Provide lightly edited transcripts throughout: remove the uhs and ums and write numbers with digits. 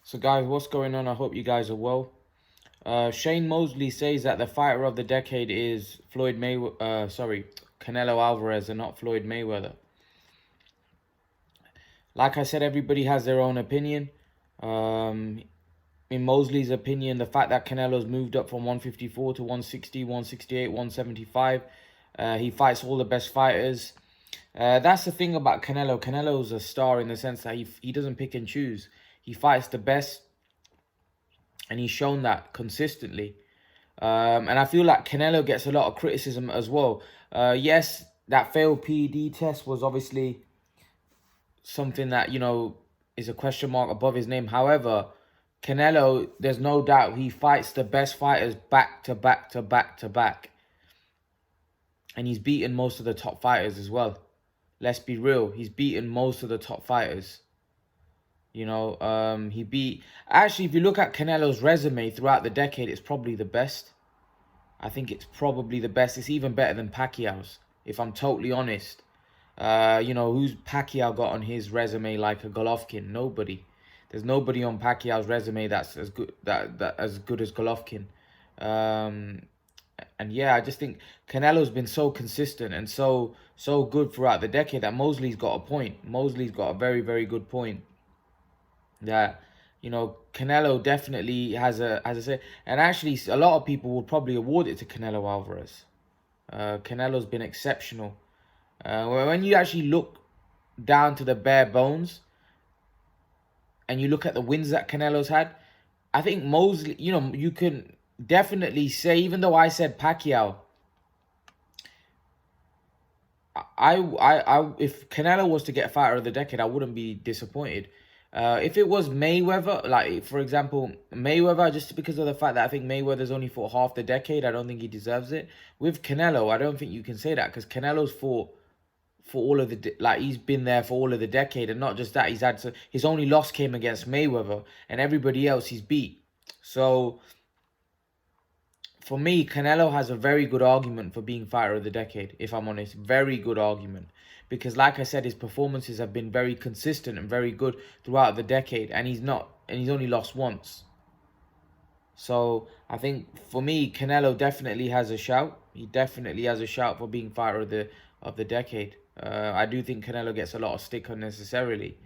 So guys, what's going on? I hope you guys are well. Shane Mosley says that the fighter of the decade is Canelo Alvarez and not Floyd Mayweather. Like I said, everybody has their own opinion. In Mosley's opinion, the fact that Canelo's moved up from 154 to 160, 168, 175, he fights all the best fighters. That's the thing about Canelo. Canelo's a star in the sense that he doesn't pick and choose. He fights the best. And he's shown that consistently. And I feel like Canelo gets a lot of criticism as well. Yes, that failed PED test was obviously something that, is a question mark above his name. However, Canelo, there's no doubt he fights the best fighters back to back to back to back. And he's beaten most of the top fighters as well. Let's be real. He's beaten most of the top fighters. He beat... Actually, if you look at Canelo's resume throughout the decade, it's probably the best. I think it's probably the best. It's even better than Pacquiao's, if I'm totally honest. Who's Pacquiao got on his resume like a Golovkin? Nobody. There's nobody on Pacquiao's resume that's as good as Golovkin. And yeah, I just think Canelo's been so consistent and so good throughout the decade that Mosley's got a point. Mosley's got a very, very good point. That Canelo definitely has a say, and actually a lot of people would probably award it to Canelo Alvarez. Canelo's been exceptional. When you actually look down to the bare bones and you look at the wins that Canelo's had, I think Mosley, you can definitely say, even though I said Pacquiao, if Canelo was to get fighter of the decade, I wouldn't be disappointed. If it was Mayweather, like, for example, Mayweather, just because of the fact that I think Mayweather's only fought half the decade, I don't think he deserves it. With Canelo, I don't think you can say that, because Canelo's fought for all of the... he's been there for all of the decade, and not just that, he's had... his only loss came against Mayweather, and everybody else he's beat. So, for me, Canelo has a very good argument for being fighter of the decade, if I'm honest. Very good argument. Because like I said, his performances have been very consistent and very good throughout the decade. And he's only lost once. So I think for me, Canelo definitely has a shout. He definitely has a shout for being fighter of the decade. I do think Canelo gets a lot of stick unnecessarily.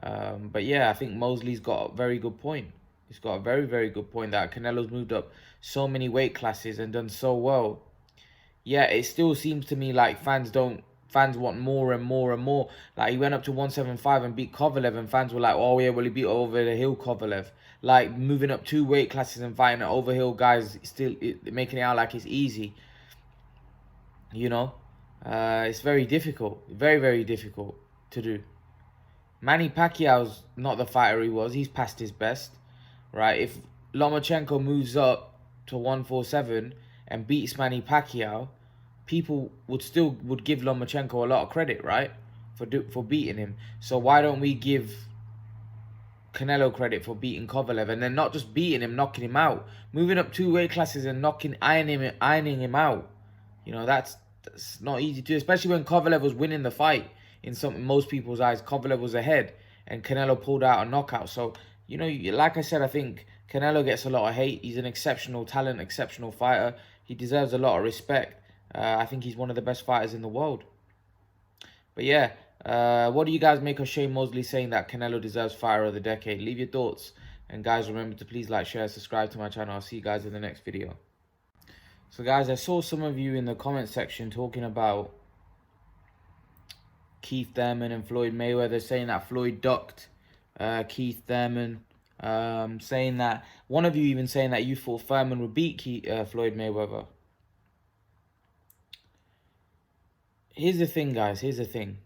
But yeah, I think Mosley's got a very good point. He's got a very, very good point that Canelo's moved up so many weight classes and done so well. Yeah, it still seems to me like fans want more and more and more. Like, he went up to 175 and beat Kovalev, and fans were like, oh yeah, well, he beat over the hill Kovalev. Like, moving up 2 weight classes and fighting overhill guys, still making it out like it's easy. It's very difficult. Very, very difficult to do. Manny Pacquiao's not the fighter he was. He's past his best, right? If Lomachenko moves up to 147 and beats Manny Pacquiao, people would give Lomachenko a lot of credit, right? For beating him. So why don't we give Canelo credit for beating Kovalev, and then not just beating him, knocking him out, moving up 2 weight classes and ironing him out? That's not easy to do, especially when Kovalev was winning the fight. In most people's eyes, Kovalev was ahead, and Canelo pulled out a knockout. So like I said, I think Canelo gets a lot of hate. He's an exceptional talent, exceptional fighter. He deserves a lot of respect. I think he's one of the best fighters in the world. But yeah, what do you guys make of Shane Mosley saying that Canelo deserves fighter of the decade? Leave your thoughts. And guys, remember to please like, share, subscribe to my channel. I'll see you guys in the next video. So guys, I saw some of you in the comment section talking about Keith Thurman and Floyd Mayweather, saying that Floyd ducked Keith Thurman. Saying that, one of you even saying that you thought Thurman would beat Floyd Mayweather. Here's the thing, guys. Here's the thing.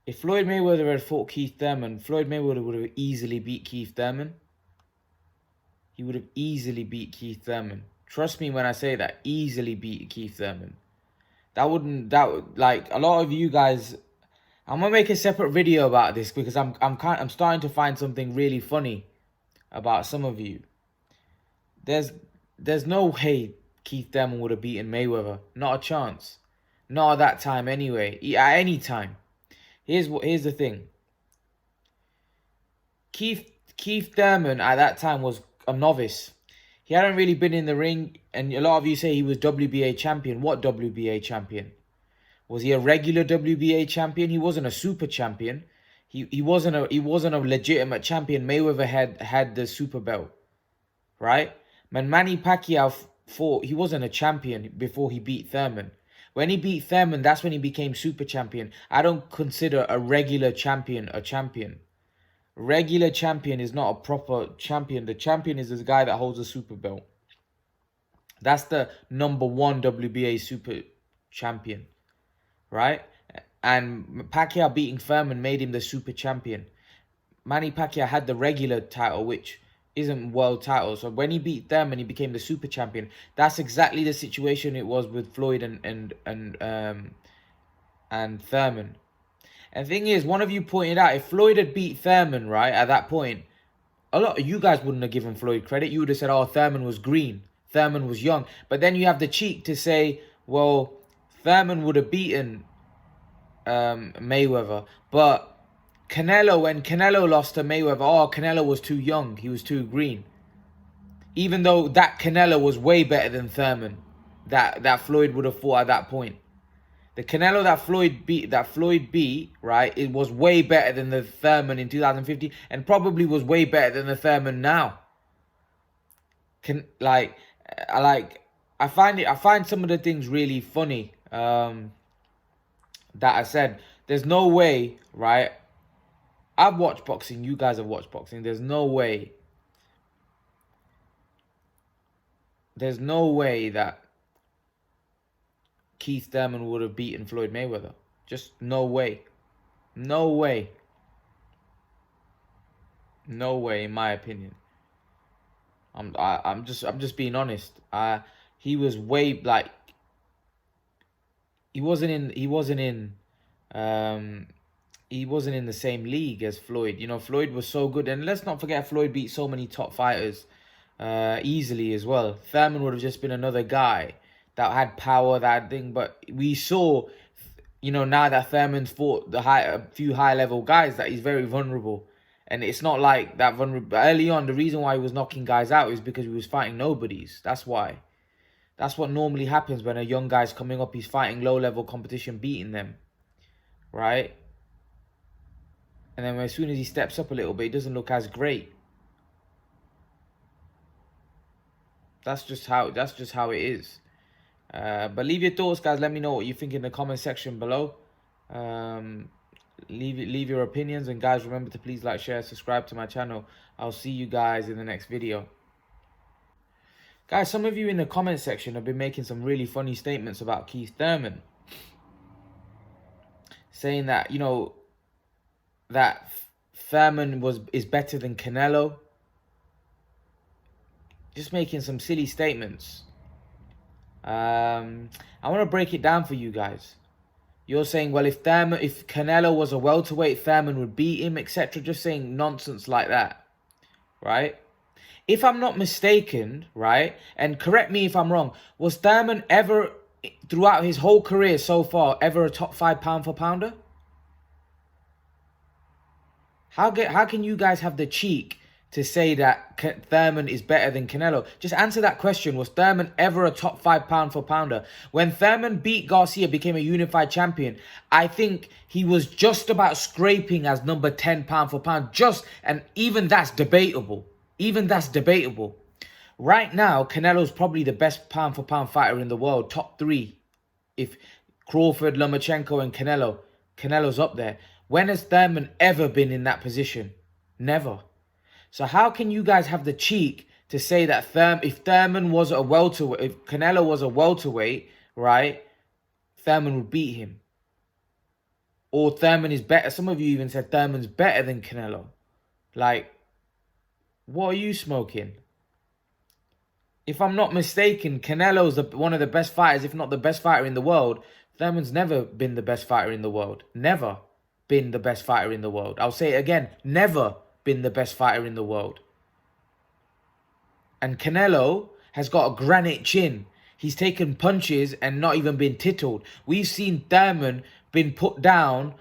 If Floyd Mayweather had fought Keith Thurman, Floyd Mayweather would have easily beat Keith Thurman. He would have easily beat Keith Thurman. Trust me when I say that. Easily beat Keith Thurman. Like, a lot of you guys... I'm gonna make a separate video about this, because I'm starting to find something really funny about some of you. There's no way Keith Thurman would have beaten Mayweather. Not a chance. Not at that time anyway. At any time. Here's the thing. Keith Keith Thurman at that time was a novice. He hadn't really been in the ring, and a lot of you say he was WBA champion. What WBA champion? Was he a regular WBA champion? He wasn't a super champion. He wasn't a legitimate champion. Mayweather had the super belt, right? When Manny Pacquiao fought, he wasn't a champion before he beat Thurman. When he beat Thurman, that's when he became super champion. I don't consider a regular champion a champion. Regular champion is not a proper champion. The champion is this guy that holds a super belt. That's the #1 WBA super champion, right? And Pacquiao beating Thurman made him the super champion. Manny Pacquiao had the regular title, which isn't world title. So when he beat Thurman, he became the super champion. That's exactly the situation it was with Floyd and Thurman. And the thing is, one of you pointed out, if Floyd had beat Thurman, right, at that point, a lot of you guys wouldn't have given Floyd credit. You would have said, oh, Thurman was green. Thurman was young. But then you have the cheek to say, well, Thurman would have beaten Mayweather. But Canelo, when Canelo lost to Mayweather, oh, Canelo was too young. He was too green. Even though that Canelo was way better than Thurman, that Floyd would have fought at that point. The Canelo that Floyd beat, right, it was way better than the Thurman in 2015, and probably was way better than the Thurman now. I find some of the things really funny that I said. There's no way, right? I've watched boxing. You guys have watched boxing. There's no way that Keith Thurman would have beaten Floyd Mayweather. Just no way. No way. No way, in my opinion. I'm just being honest. He was way, like, he wasn't in the same league as Floyd. You know, Floyd was so good, and let's not forget Floyd beat so many top fighters easily as well. Thurman would have just been another guy that had power, that thing. But we saw, you know, now that Thurman's fought a few high-level guys, that he's very vulnerable. And it's not like that vulnerable. Early on, the reason why he was knocking guys out is because he was fighting nobodies. That's why. That's what normally happens when a young guy's coming up. He's fighting low-level competition, beating them, right? And then as soon as he steps up a little bit, he doesn't look as great. That's just how it is. But leave your thoughts, guys. Let me know what you think in the comment section below. Leave your opinions, and guys, remember to please like, share, subscribe to my channel. I'll see you guys in the next video. Guys, some of you in the comment section have been making some really funny statements about Keith Thurman, saying that, you know, that Thurman is better than Canelo. Just making some silly statements. I want to break it down for you guys. You're saying, well, if Canelo was a welterweight, Thurman would beat him, etc. Just saying nonsense like that, right? If I'm not mistaken, right, and correct me if I'm wrong, was Thurman ever, throughout his whole career so far, ever a top 5 pound for pounder? How can you guys have the cheek to say that Thurman is better than Canelo? Just answer that question. Was Thurman ever a top 5 pound for pounder? When Thurman beat Garcia, became a unified champion, I think he was just about scraping as number 10 pound for pound. And even that's debatable. Even that's debatable. Right now, Canelo's probably the best pound for pound fighter in the world. Top 3. If Crawford, Lomachenko, and Canelo's up there. When has Thurman ever been in that position? Never. So how can you guys have the cheek to say that if Thurman was a welterweight, if Canelo was a welterweight, right, Thurman would beat him? Or Thurman is better. Some of you even said Thurman's better than Canelo. Like, what are you smoking? If I'm not mistaken, Canelo's one of the best fighters, if not the best fighter in the world. Thurman's never been the best fighter in the world. Never been the best fighter in the world. I'll say it again. Never been the best fighter in the world. And Canelo has got a granite chin. He's taken punches and not even been tittled. We've seen Thurman been put down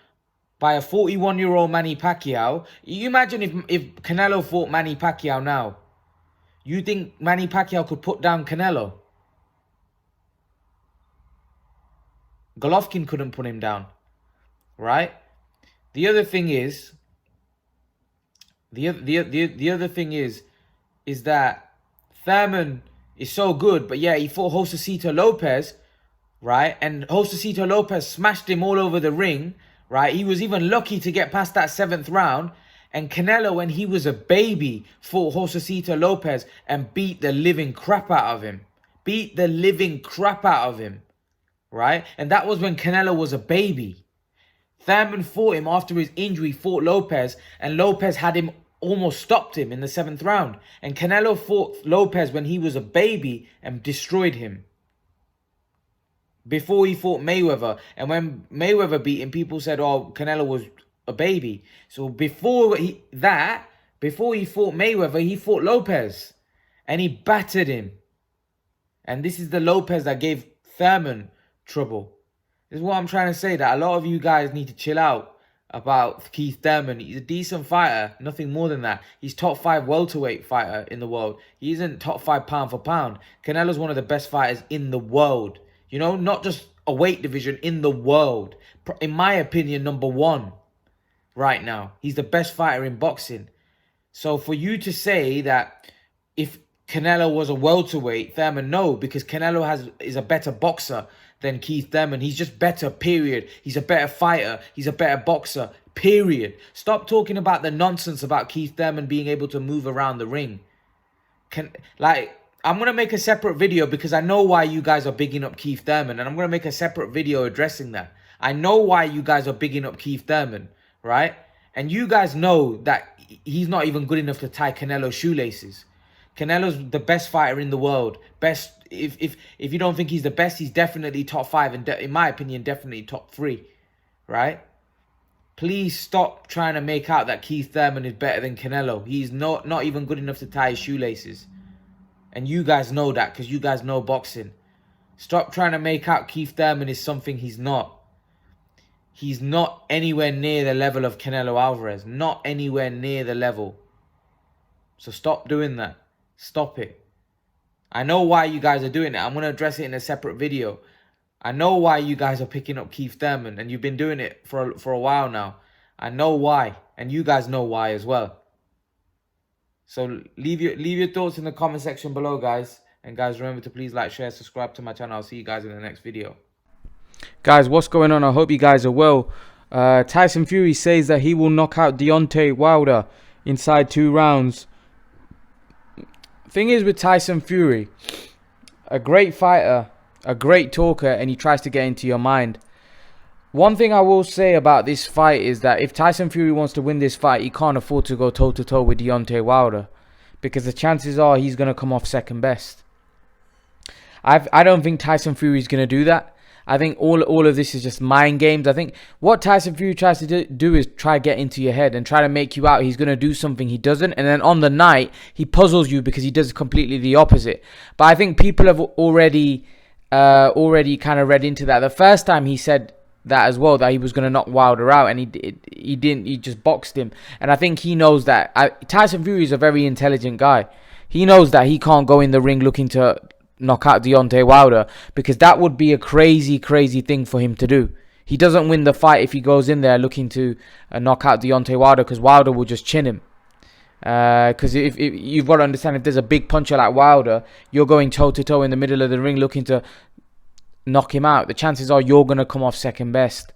by a 41-year-old Manny Pacquiao. You imagine if Canelo fought Manny Pacquiao now. You think Manny Pacquiao could put down Canelo? Golovkin couldn't put him down, right? The other thing is, the other thing is that Thurman is so good, but yeah, he fought Josecito Lopez, right? And Josecito Lopez smashed him all over the ring, right? He was even lucky to get past that 7th round. And Canelo, when he was a baby, fought Josecito Lopez and beat the living crap out of him. Beat the living crap out of him, right? And that was when Canelo was a baby. Thurman fought him after his injury, fought Lopez, and Lopez had him, almost stopped him in the 7th round. And Canelo fought Lopez when he was a baby and destroyed him. Before he fought Mayweather. And when Mayweather beat him, people said, oh, Canelo was a baby. So before he fought Mayweather, he fought Lopez. And he battered him. And this is the Lopez that gave Thurman trouble. This is what I'm trying to say, that a lot of you guys need to chill out about Keith Thurman. He's a decent fighter, nothing more than that. He's top 5 welterweight fighter in the world. He isn't top 5 pound for pound. Canelo's one of the best fighters in the world. You know, not just a weight division, in the world. In my opinion, number 1 right now. He's the best fighter in boxing. So for you to say that if Canelo was a welterweight, Thurman, no, because Canelo is a better boxer than Keith Thurman. He's just better, period. He's a better fighter. He's a better boxer, period. Stop talking about the nonsense about Keith Thurman being able to move around the ring. I'm going to make a separate video because I know why you guys are bigging up Keith Thurman. And I'm going to make a separate video addressing that. I know why you guys are bigging up Keith Thurman, right? And you guys know that he's not even good enough to tie Canelo's shoelaces. Canelo's the best fighter in the world. Best, if you don't think he's the best, he's definitely top 5. And in my opinion, definitely top 3, right? Please stop trying to make out that Keith Thurman is better than Canelo. He's not even good enough to tie his shoelaces. And you guys know that because you guys know boxing. Stop trying to make out Keith Thurman is something he's not. He's not anywhere near the level of Canelo Alvarez. Not anywhere near the level. So stop doing that. Stop it. I know why you guys are doing it. I'm going to address it in a separate video. I know why you guys are picking up Keith Thurman. And you've been doing it for a while now. I know why. And you guys know why as well. So leave your thoughts in the comment section below, guys. And guys, remember to please like, share, subscribe to my channel. I'll see you guys in the next video. Guys, what's going on? I hope you guys are well. Tyson Fury says that he will knock out Deontay Wilder inside 2 rounds. Thing is with Tyson Fury, a great fighter, a great talker, and he tries to get into your mind. One thing I will say about this fight is that if Tyson Fury wants to win this fight, he can't afford to go toe-to-toe with Deontay Wilder, because the chances are he's going to come off second best. I don't think Tyson Fury is going to do that. I think all of this is just mind games. I think what Tyson Fury tries to do is try to get into your head and try to make you out he's going to do something he doesn't. And then on the night, he puzzles you because he does completely the opposite. But I think people have already kind of read into that. The first time he said that as well, that he was going to knock Wilder out, and he didn't. He just boxed him. And I think he knows that. Tyson Fury is a very intelligent guy. He knows that he can't go in the ring looking to knock out Deontay Wilder, because that would be a crazy thing for him to do. He doesn't win the fight if he goes in there looking to knock out Deontay Wilder, because Wilder will just chin him. Because if you've got to understand, if there's a big puncher like Wilder, you're going toe-to-toe in the middle of the ring looking to knock him out, the chances are you're going to come off second best.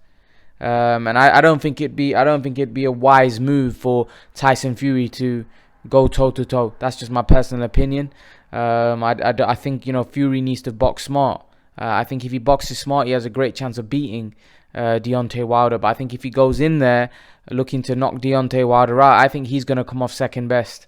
And I don't think it'd be a wise move for Tyson Fury to go toe-to-toe. That's just my personal opinion. I think, Fury needs to box smart. I think if he boxes smart, he has a great chance of beating Deontay Wilder. But I think if he goes in there looking to knock Deontay Wilder out, I think he's going to come off second best.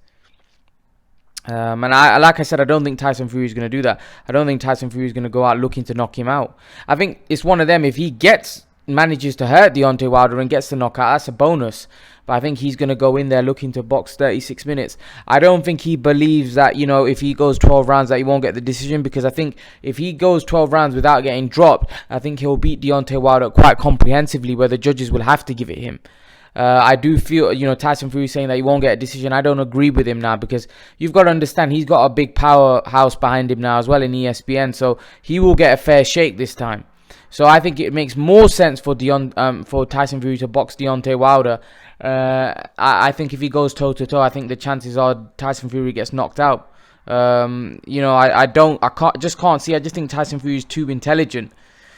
And like I said, I don't think Tyson Fury is going to do that. I don't think Tyson Fury is going to go out looking to knock him out. I think it's one of them. If he gets manages to hurt Deontay Wilder and gets the knockout, that's a bonus. But I think he's going to go in there looking to box 36 minutes. I don't think he believes that, you know, if he goes 12 rounds that he won't get the decision, because I think if he goes 12 rounds without getting dropped, I think he'll beat Deontay Wilder quite comprehensively, where the judges will have to give it him. I do feel, you know, Tyson Fury saying that he won't get a decision. I don't agree with him now, because you've got to understand he's got a big powerhouse behind him now as well in ESPN, so he will get a fair shake this time. So I think it makes more sense for Tyson Fury to box Deontay Wilder. I think if he goes toe to toe, I think the chances are Tyson Fury gets knocked out. You know, I can't see. I just think Tyson Fury is too intelligent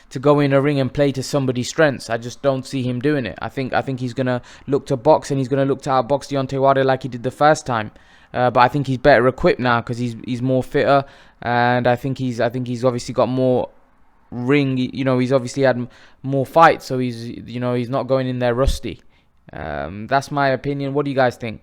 to go in a ring and play to somebody's strengths. I just don't see him doing it. I think he's gonna look to box, and he's gonna look to outbox Deontay Wilder like he did the first time. But I think he's better equipped now because he's more fitter, and I think he's obviously got more ring. You know, he's obviously had more fights, so he's not going in there rusty. That's my opinion. What do you guys think?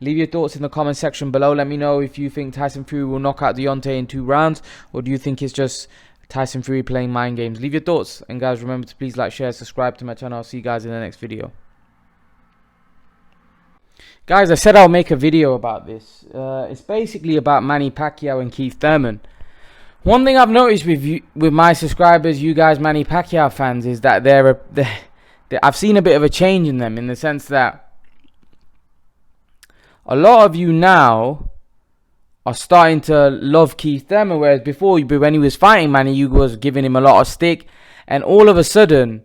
Leave your thoughts in the comment section below. Let me know if you think Tyson Fury will knock out Deontay in 2 rounds, or do you think it's just Tyson Fury playing mind games? Leave your thoughts, and guys, remember to please like, share, subscribe to my channel. I'll see you guys in the next video. Guys, I said I'll make a video about this. It's basically about Manny Pacquiao and Keith Thurman. One thing I've noticed with my subscribers, you guys Manny Pacquiao fans, is that I've seen a bit of a change in them, in the sense that a lot of you now are starting to love Keith Thurman, whereas before, when he was fighting Manny, you was giving him a lot of stick, and all of a sudden,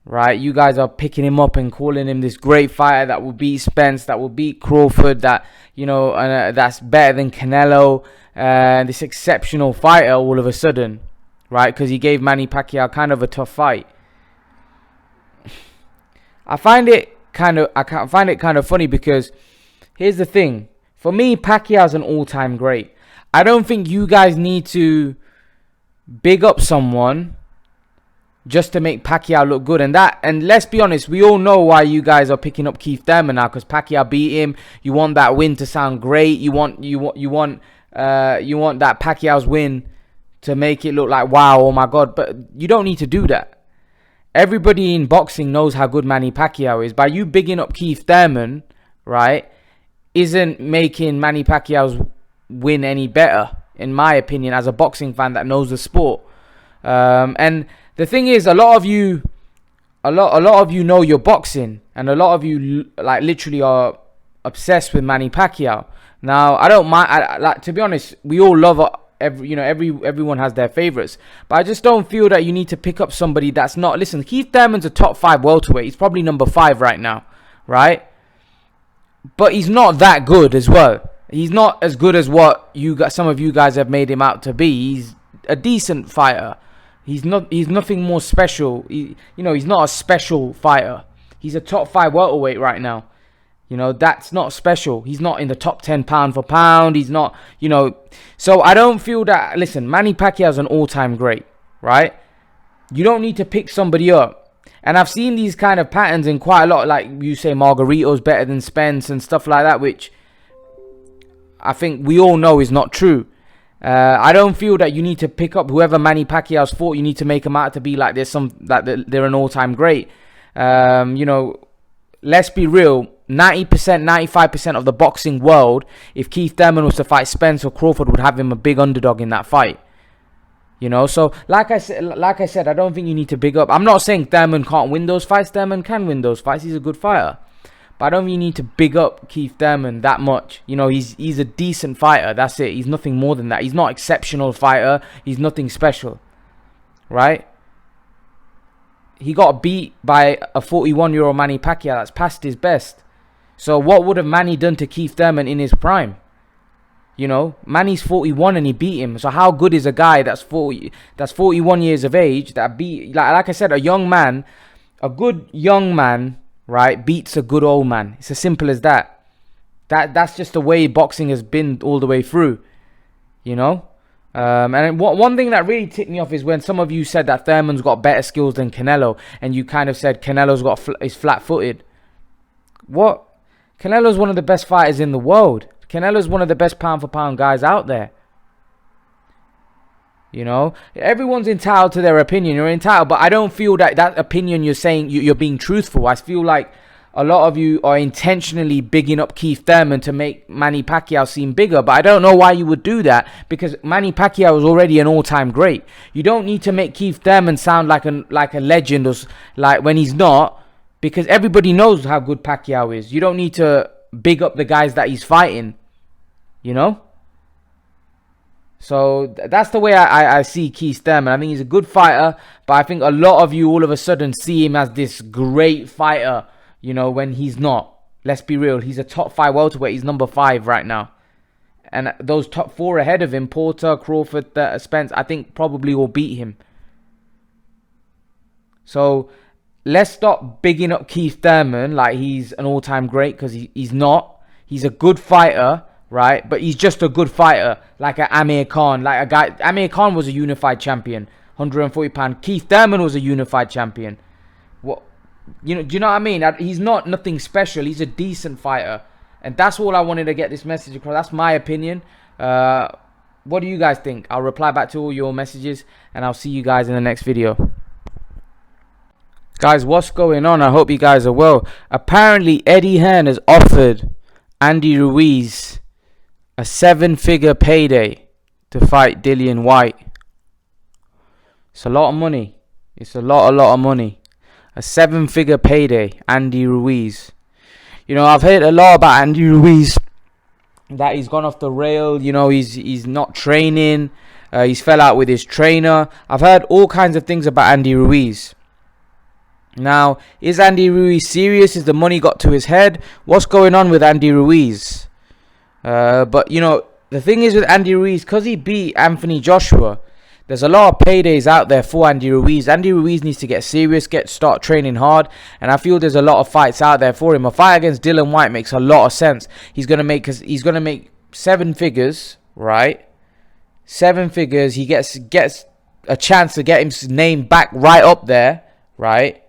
right, you guys are picking him up and calling him this great fighter that will beat Spence, that will beat Crawford, that, you know, that's better than Canelo, this exceptional fighter all of a sudden, right, because he gave Manny Pacquiao kind of a tough fight. I find it kind of funny, because here's the thing. For me, Pacquiao's an all-time great. I don't think you guys need to big up someone just to make Pacquiao look good. And let's be honest, we all know why you guys are picking up Keith Thurman now, because Pacquiao beat him. You want that win to sound great. You want that Pacquiao's win to make it look like, wow, oh my god. But you don't need to do that. Everybody in boxing knows how good Manny Pacquiao is. By you bigging up Keith Thurman, right, isn't making Manny Pacquiao's win any better, in my opinion, as a boxing fan that knows the sport. And the thing is, a lot of you know your boxing, and a lot of you like literally are obsessed with Manny Pacquiao. Now, I don't mind. Like, to be honest, we all love everyone has their favorites, but I just don't feel that you need to pick up somebody that's not. Listen, Keith Thurman's a top 5 welterweight. He's probably number 5 right now, right? But he's not that good as well. He's not as good as what some of you guys have made him out to be. He's a decent fighter. He's nothing more special. He's not a special fighter. He's a top 5 welterweight right now. You know, that's not special. He's not in the top 10 pound for pound. He's not, you know. So I don't feel that. Listen, Manny Pacquiao's an all-time great, right? You don't need to pick somebody up. And I've seen these kind of patterns in quite a lot. Like you say, Margarito's better than Spence and stuff like that, which I think we all know is not true. I don't feel that you need to pick up whoever Manny Pacquiao's fought. You need to make them out to be like they're an all-time great. You know, let's be real. 90%, 95% of the boxing world, if Keith Thurman was to fight Spence or Crawford, would have him a big underdog in that fight. You know, so like I said, I don't think you need to big up. I'm not saying Thurman can't win those fights. Thurman can win those fights. He's a good fighter. But I don't think you need to big up Keith Thurman that much. You know, he's a decent fighter. That's it. He's nothing more than that. He's not exceptional fighter. He's nothing special. Right? He got beat by a 41-year-old Manny Pacquiao that's past his best. So what would have Manny done to Keith Thurman in his prime? You know, Manny's 41 and he beat him. So how good is a guy that's 41 years of age that beat, like I said, a good young man, right, beats a good old man. It's as simple as that. That's just the way boxing has been all the way through. You know? And one thing that really ticked me off is when some of you said that Thurman's got better skills than Canelo, and you kind of said Canelo's is flat-footed. What? Canelo's one of the best fighters in the world. Canelo's one of the best pound-for-pound guys out there. You know, everyone's entitled to their opinion. You're entitled, but I don't feel that that opinion you're saying you're being truthful. I feel like a lot of you are intentionally bigging up Keith Thurman to make Manny Pacquiao seem bigger, but I don't know why you would do that, because Manny Pacquiao is already an all-time great. You don't need to make Keith Thurman sound like a legend, or like when he's not, because everybody knows how good Pacquiao is. You don't need to big up the guys that he's fighting, you know? So that's the way I see Keith Thurman. I think he's a good fighter, but I think a lot of you all of a sudden see him as this great fighter, you know, when he's not. Let's be real. He's a top 5 welterweight. He's number 5 right now. And those top 4 ahead of him, Porter, Crawford, Spence, I think probably will beat him. So let's stop bigging up Keith Thurman like he's an all-time great, because he's not. He's a good fighter, right? But he's just a good fighter, like a Amir Khan. Like a guy, Amir Khan was a unified champion, 140 pound. Keith Thurman was a unified champion. What? You know, do you know what I mean? He's not nothing special. He's a decent fighter, and that's all I wanted to get this message across. That's my opinion. What do you guys think? I'll reply back to all your messages, and I'll see you guys in the next video. Guys, what's going on? I hope you guys are well. Apparently, Eddie Hearn has offered Andy Ruiz a 7-figure payday to fight Dillian Whyte. It's a lot of money. It's a lot of money. A 7-figure payday, Andy Ruiz. You know, I've heard a lot about Andy Ruiz, that he's gone off the rail. You know, he's not training. He's fell out with his trainer. I've heard all kinds of things about Andy Ruiz. Now, is Andy Ruiz serious? Is the money got to his head? What's going on with Andy Ruiz? But, you know, the thing is with Andy Ruiz, because he beat Anthony Joshua, there's a lot of paydays out there for Andy Ruiz. Andy Ruiz needs to get serious, start training hard, and I feel there's a lot of fights out there for him. A fight against Dillian Whyte makes a lot of sense. He's gonna make 7 figures, right? 7 figures. He gets a chance to get his name back right up there, right?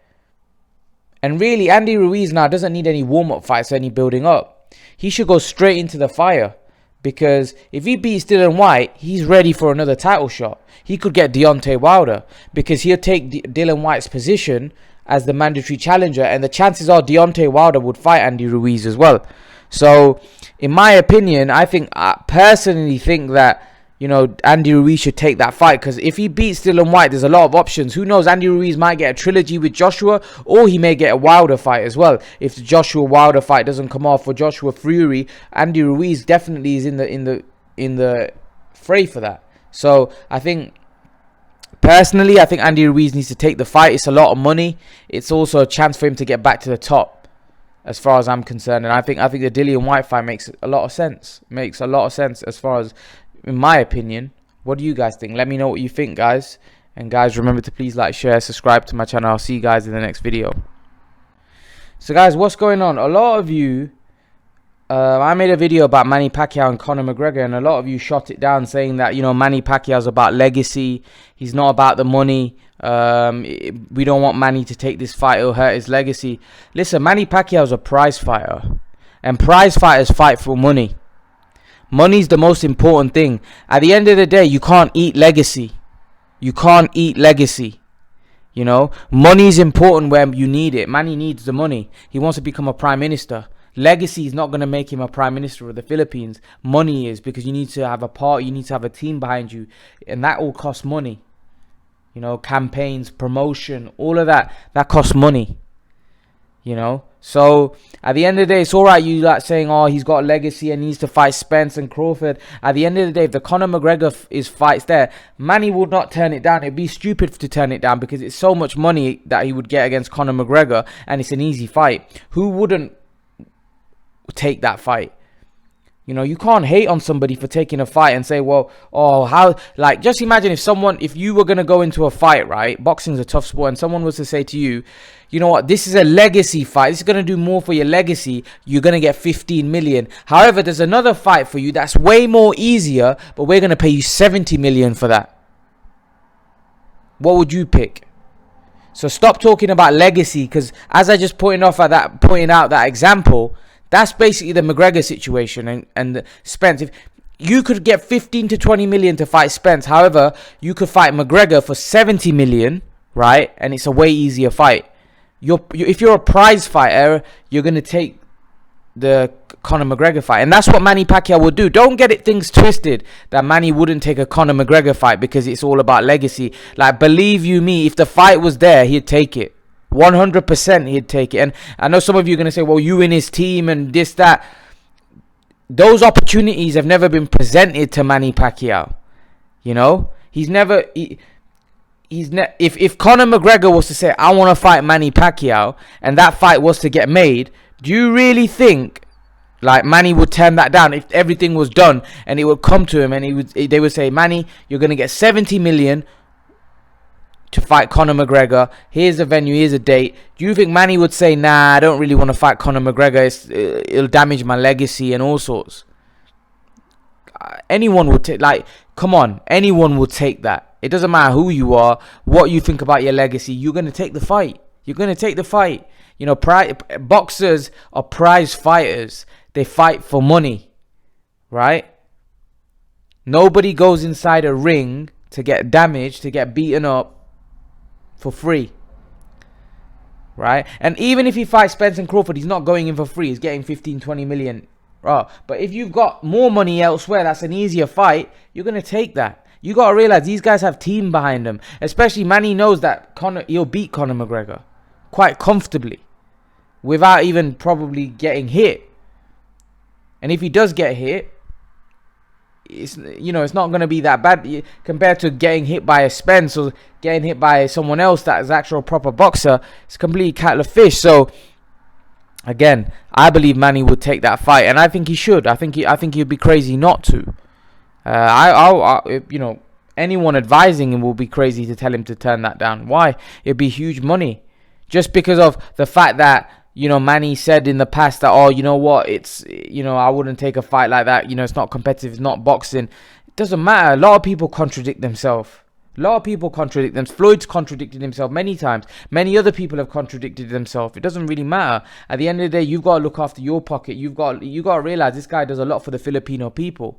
And really, Andy Ruiz now doesn't need any warm-up fights or any building up. He should go straight into the fire. Because if he beats Dillian Whyte, he's ready for another title shot. He could get Deontay Wilder, because he'll take Dillian Whyte's position as the mandatory challenger, and the chances are Deontay Wilder would fight Andy Ruiz as well. So, in my opinion, I personally think that, you know, Andy Ruiz should take that fight, because if he beats Dillian Whyte, there's a lot of options. Who knows? Andy Ruiz might get a trilogy with Joshua, or he may get a Wilder fight as well. If the Joshua Wilder fight doesn't come off for Joshua Fury, Andy Ruiz definitely is in the fray for that. So I think personally, I think Andy Ruiz needs to take the fight. It's a lot of money. It's also a chance for him to get back to the top, as far as I'm concerned. And I think the Dillian Whyte fight makes a lot of sense. Makes a lot of sense as far as, in my opinion. What do you guys think? Let me know what you think, guys. And guys, remember to please like, share, subscribe to my channel. I'll see you guys in the next video. So guys, what's going on? A lot of you, I made a video about Manny Pacquiao and Conor McGregor, and a lot of you shot it down saying that, you know, Manny Pacquiao's about legacy. He's not about the money. We don't want Manny to take this fight. It'll hurt his legacy. Listen, Manny Pacquiao's a prize fighter, and prize fighters fight for money. Money's the most important thing. At the end of the day, you can't eat legacy. You can't eat legacy. You know, money's important where you need it. Manny needs the money. He wants to become a prime minister. Legacy is not going to make him a prime minister of the Philippines. Money is, because you need to have a party, you need to have a team behind you, and that all costs money. You know, campaigns, promotion, all of that costs money. You know, so at the end of the day, it's all right you like saying, oh, he's got a legacy and needs to fight Spence and Crawford. At the end of the day, if the Conor McGregor fights there, Manny would not turn it down. It'd be stupid to turn it down, because it's so much money that he would get against Conor McGregor, and it's an easy fight. Who wouldn't take that fight? You know, you can't hate on somebody for taking a fight and say, well, oh, how, like, just imagine if you were going to go into a fight, right? Boxing's a tough sport, and someone was to say to you, you know what, this is a legacy fight. This is going to do more for your legacy. You're going to get 15 million. However, there's another fight for you that's way more easier, but we're going to pay you 70 million for that. What would you pick? So stop talking about legacy, because as I just pointing out that example, that's basically the McGregor situation and Spence. you could get 15 to 20 million to fight Spence. However, you could fight McGregor for 70 million, right? And it's a way easier fight. If you're a prize fighter, you're going to take the Conor McGregor fight. And that's what Manny Pacquiao would do. Don't get things twisted that Manny wouldn't take a Conor McGregor fight because it's all about legacy. Like, believe you me, if the fight was there, he'd take it. 100% he'd take it. And I know some of you are going to say, well, you in his team and this, that. Those opportunities have never been presented to Manny Pacquiao. You know, if Conor McGregor was to say, I want to fight Manny Pacquiao, and that fight was to get made, do you really think like Manny would turn that down if everything was done and it would come to him and they would say, Manny, you're going to get 70 million to fight Conor McGregor. Here's a venue, here's a date. Do you think Manny would say, nah, I don't really want to fight Conor McGregor, it'll damage my legacy and all sorts? Anyone would take, like, come on, anyone would take that. It doesn't matter who you are, what you think about your legacy, you're going to take the fight. You're going to take the fight. You know, boxers are prize fighters. They fight for money, right? Nobody goes inside a ring to get damaged, to get beaten up for free, right? And even if he fights Spence and Crawford, he's not going in for free. He's getting 15, 20 million. Oh, but if you've got more money elsewhere, that's an easier fight, you're going to take that. You got to realize these guys have team behind them. Especially Manny knows that he'll beat Conor McGregor quite comfortably without even probably getting hit. And if he does get hit, it's not going to be that bad compared to getting hit by a Spence or getting hit by someone else that is actual proper boxer. It's completely kettle of fish. So again, I believe Manny would take that fight, and I think he should. I think he'd be crazy not to. Anyone advising him will be crazy to tell him to turn that down. Why? It'd be huge money, just because of the fact that Manny said in the past that, I wouldn't take a fight like that. It's not competitive. It's not boxing. It doesn't matter. A lot of people contradict themselves. Floyd's contradicted himself many times. Many other people have contradicted themselves. It doesn't really matter. At the end of the day, you've got to look after your pocket. You got to realize this guy does a lot for the Filipino people.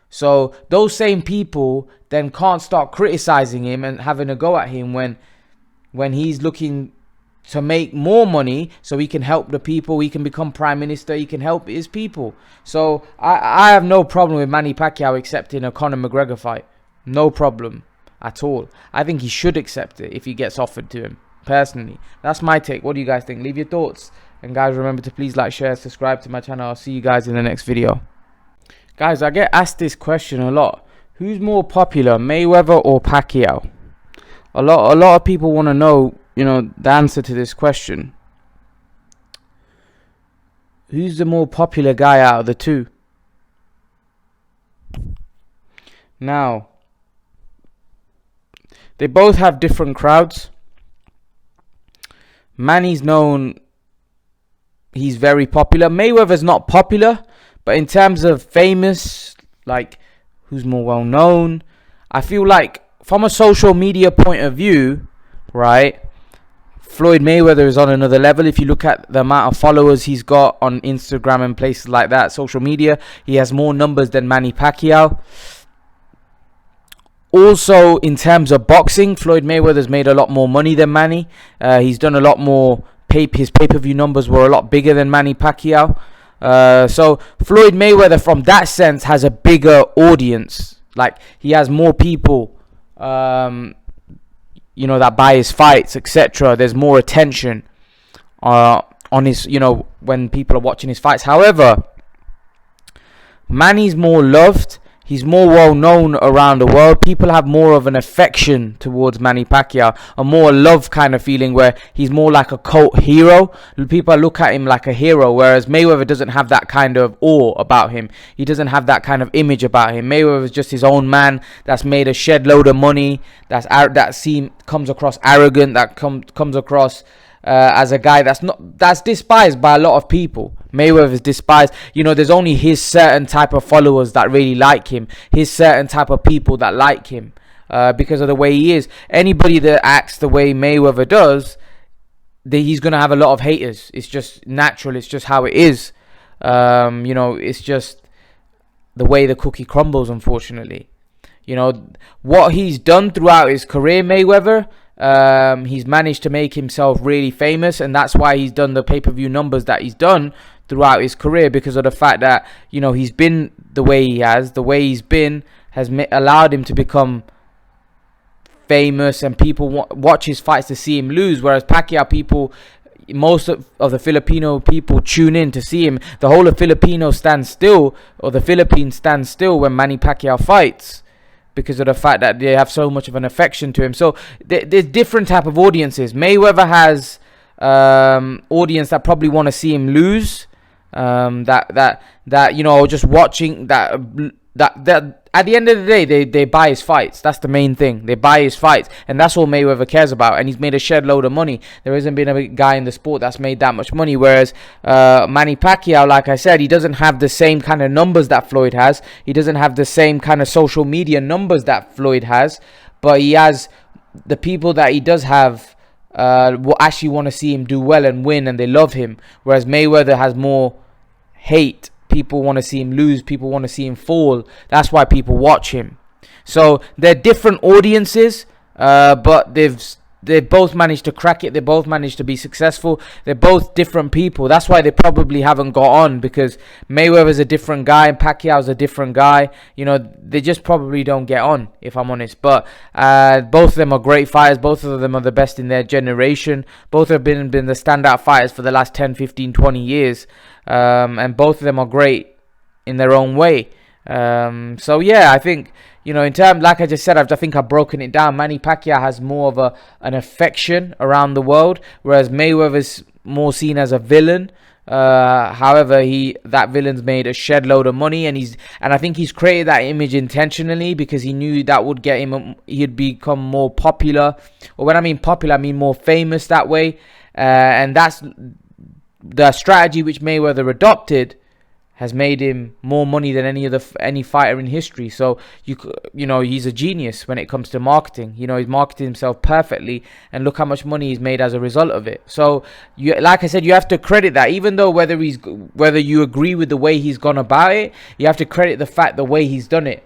So those same people then can't start criticizing him and having a go at him when he's looking to make more money so he can help the people, he can become prime minister, he can help his people. So I have no problem with Manny Pacquiao accepting a Conor McGregor fight. No problem at all. I think he should accept it if he gets offered to him, personally. That's my take. What do you guys think? Leave your thoughts. And guys, remember to please like, share, subscribe to my channel. I'll see you guys in the next video. Guys, I get asked this question a lot. Who's more popular, Mayweather or Pacquiao? A lot of people want to know, the answer to this question. Who's the more popular guy out of the two? Now, they both have different crowds. Manny's known, he's very popular. Mayweather's not popular, but in terms of famous, like who's more well known, I feel like from a social media point of view, right, Floyd Mayweather is on another level. If you look at the amount of followers he's got on Instagram and places like that, social media, he has more numbers than Manny Pacquiao. Also, in terms of boxing, Floyd Mayweather's made a lot more money than Manny. He's done a lot more. His pay-per-view numbers were a lot bigger than Manny Pacquiao. So Floyd Mayweather, from that sense, has a bigger audience. Like, he has more people, that buy his fights, etc. There's more attention on his, when people are watching his fights. However, Manny's more loved. He's more well known around the world. People have more of an affection towards Manny Pacquiao, a more love kind of feeling where he's more like a cult hero. People look at him like a hero, whereas Mayweather doesn't have that kind of awe about him. He doesn't have that kind of image about him. Mayweather is just his own man that's made a shed load of money, comes across arrogant, that comes across as a guy that's despised by a lot of people. Mayweather is despised. There's only his certain type of followers that really like him, his certain type of people that like him, because of the way he is. Anybody that acts the way Mayweather does, he's gonna have a lot of haters. It's just natural. It's just how it is. It's just the way the cookie crumbles, unfortunately. You know, what he's done throughout his career, Mayweather, he's managed to make himself really famous, and that's why he's done the pay-per-view numbers that he's done throughout his career, because of the fact that, you know, he's been the way he has. The way he's been has allowed him to become famous, and people watch his fights to see him lose, whereas Pacquiao, most of the Filipino people tune in to see him. The whole of Filipino stands still, or the Philippines stands still when Manny Pacquiao fights, because of the fact that they have so much of an affection to him. So there's different type of audiences. Mayweather has audience that probably want to see him lose, that you know, just watching that at the end of the day, they buy his fights. That's the main thing. They buy his fights, and that's all Mayweather cares about. And he's made a shed load of money. There hasn't been a guy in the sport that's made that much money. Whereas Manny Pacquiao, like I said, he doesn't have the same kind of numbers that Floyd has. He doesn't have the same kind of social media numbers that Floyd has. But he has the people that he does have will actually want to see him do well and win, and they love him. Whereas Mayweather has more hate. People want to see him lose. People want to see him fall. That's why people watch him. So they're different audiences, but they've both managed to crack it. They both managed to be successful. They're both different people. That's why they probably haven't got on, because Mayweather's a different guy and Pacquiao's a different guy. You know, they just probably don't get on, if I'm honest. But both of them are great fighters. Both of them are the best in their generation. Both have been the standout fighters for the last 10, 15, 20 years. And both of them are great in their own way. So yeah, I think, you know, in terms, like I just said, I think I've broken it down. Manny Pacquiao has more of an affection around the world, whereas Mayweather's more seen as a villain. However, that villain's made a shed load of money, and I think he's created that image intentionally, because he knew that would get him. He'd become more popular, or when I mean popular, I mean more famous that way. And that's the strategy which Mayweather adopted, has made him more money than any fighter in history. So you know, he's a genius when it comes to marketing. You know, he's marketed himself perfectly, and look how much money he's made as a result of it. So like I said, you have to credit that. Even though whether you agree with the way he's gone about it, you have to credit the fact the way he's done it.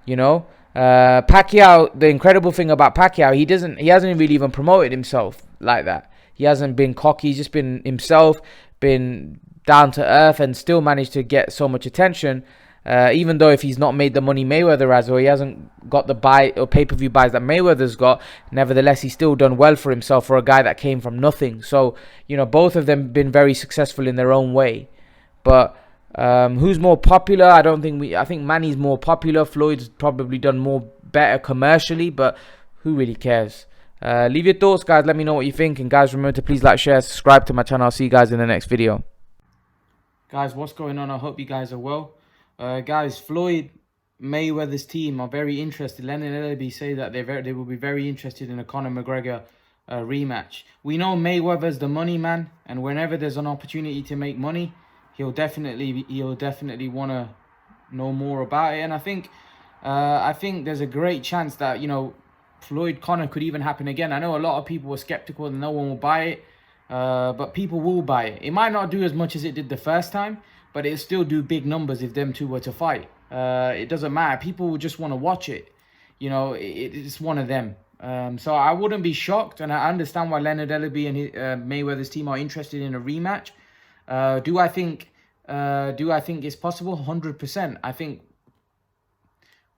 You know, Pacquiao. The incredible thing about Pacquiao, he hasn't really even promoted himself like that. He hasn't been cocky. He's just been himself, been down to earth, and still managed to get so much attention. Even though if he's not made the money Mayweather has, or he hasn't got the buy or pay-per-view buys that Mayweather's got, nevertheless he's still done well for himself for a guy that came from nothing. So, you know, both of them been very successful in their own way. But who's more popular? I think Manny's more popular. Floyd's probably done better commercially, but who really cares? Leave your thoughts, guys. Let me know what you think. And guys, remember to please like, share, subscribe to my channel. I'll see you guys in the next video. Guys, what's going on? I hope you guys are well. Guys, Floyd Mayweather's team are very interested. Leonard Ellerby say that they will be very interested in a Conor McGregor rematch. We know Mayweather's the money man, and whenever there's an opportunity to make money, he'll definitely want to know more about it. And I think there's a great chance that, you know, Floyd Conor could even happen again. I know a lot of people were skeptical and no one will buy it, but people will buy it. It might not do as much as it did the first time, but it'll still do big numbers if them two were to fight. It doesn't matter. People will just want to watch it. You know, it's one of them. So I wouldn't be shocked, and I understand why Leonard Ellerby and Mayweather's team are interested in a rematch. Do I think it's possible? 100%. I think.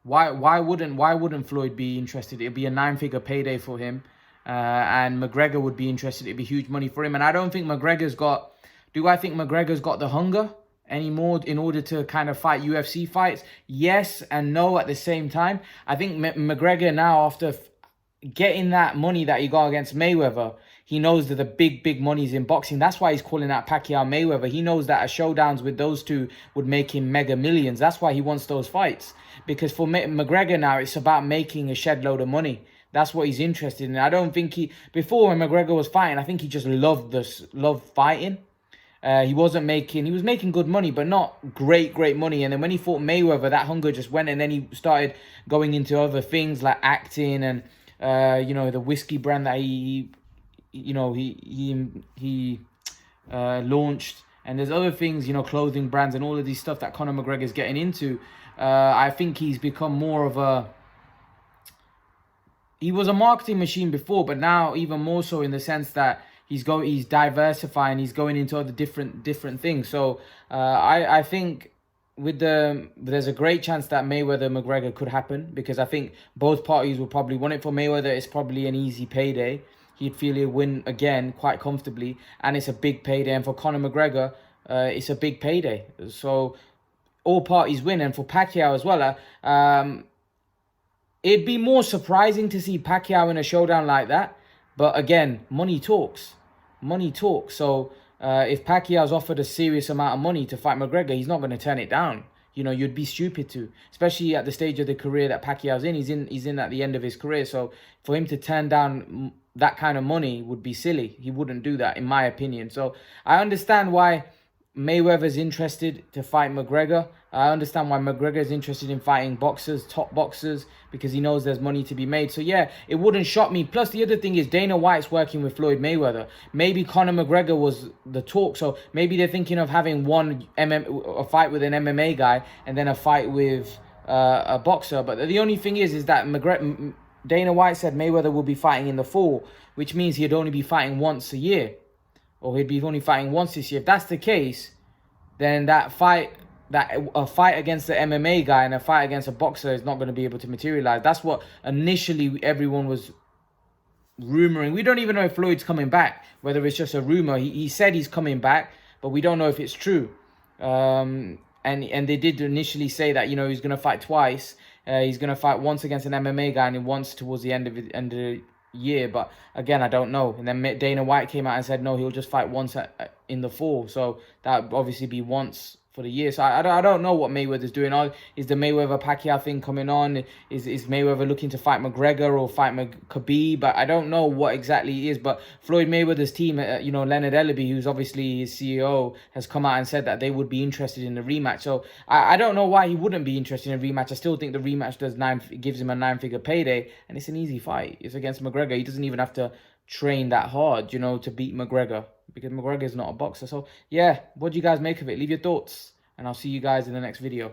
Why wouldn't Floyd be interested? It'd be a 9-figure payday for him, and McGregor would be interested. It'd be huge money for him, and I don't think McGregor's got. Do I think McGregor's got the hunger anymore in order to kind of fight UFC fights? Yes and no at the same time. I think McGregor now, after getting that money that he got against Mayweather, he knows that the big money's in boxing. That's why he's calling out Pacquiao Mayweather. He knows that a showdowns with those two would make him mega millions. That's why he wants those fights. Because for McGregor now, it's about making a shed load of money. That's what he's interested in. I don't think before when McGregor was fighting, I think he just loved fighting. He was making good money, but not great money. And then when he fought Mayweather, that hunger just went, and then he started going into other things like acting and, you know, the whiskey brand that he launched. and there's other things, you know, clothing brands and all of these stuff that Conor McGregor is getting into. I think he's become more of a... He was a marketing machine before, but now even more so in the sense that he's diversifying, he's going into other different things. So I think there's a great chance that Mayweather McGregor could happen, because I think both parties will probably want it. For Mayweather, it's probably an easy payday. He'd feel he'll win again quite comfortably, and it's a big payday. And for Conor McGregor, it's a big payday. So all parties win. And for Pacquiao as well, it'd be more surprising to see Pacquiao in a showdown like that. But again, money talks. Money talks. So if Pacquiao's offered a serious amount of money to fight McGregor, he's not going to turn it down. You know, you'd be stupid to, especially at the stage of the career that Pacquiao's in. He's in at the end of his career. So for him to turn down that kind of money would be silly. He wouldn't do that, in my opinion. So I understand why Mayweather's interested to fight McGregor. I understand why McGregor's interested in fighting boxers, top boxers, because he knows there's money to be made. So yeah, it wouldn't shock me. Plus the other thing is Dana White's working with Floyd Mayweather. Maybe Conor McGregor was the talk. So maybe they're thinking of having a fight with an MMA guy and then a fight with a boxer. But the only thing is that Dana White said Mayweather will be fighting in the fall, which means he'd only be fighting once a year. Or he'd be only fighting once this year. If that's the case, then a fight against the MMA guy and a fight against a boxer is not going to be able to materialize. That's what initially everyone was rumoring. We don't even know if Floyd's coming back, whether it's just a rumor. He said he's coming back, but we don't know if it's true. And they did initially say that, you know, he's going to fight twice. He's going to fight once against an MMA guy and once towards the end of the year. But again, I don't know. And then Dana White came out and said, no, he'll just fight once in the fall. So that would obviously be once for the year. So I don't know what Mayweather's doing. Is the Mayweather-Pacquiao thing coming on? Is Mayweather looking to fight McGregor or fight Khabib? But I don't know what exactly it is. But Floyd Mayweather's team, you know, Leonard Ellaby, who's obviously his CEO, has come out and said that they would be interested in the rematch. So I don't know why he wouldn't be interested in a rematch. I still think the rematch gives him a 9-figure payday, and it's an easy fight. It's against McGregor. He doesn't even have to train that hard, you know, to beat McGregor, because McGregor is not a boxer. So yeah, what do you guys make of it? Leave your thoughts, and I'll see you guys in the next video.